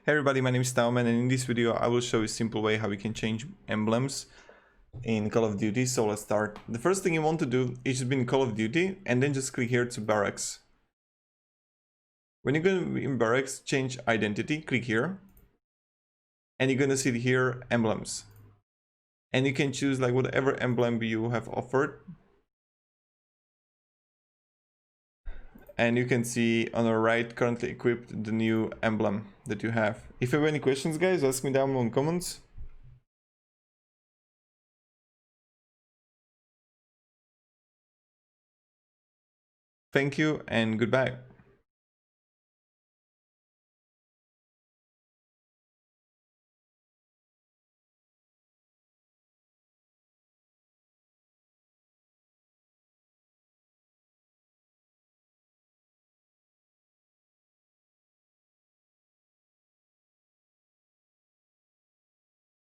Hey everybody, my name is TaoMan, and in this video I will show you a simple way how you can change emblems in Call of Duty. So let's start. The first thing you want to do is just be in Call of Duty and then just click here to barracks. When you're going to be in barracks, change identity, click here, and you're going to see here emblems. And you can choose like whatever emblem you have offered. And you can see on the right, currently equipped, the new emblem that you have. If you have any questions, guys, ask me down in the comments. Thank you and goodbye.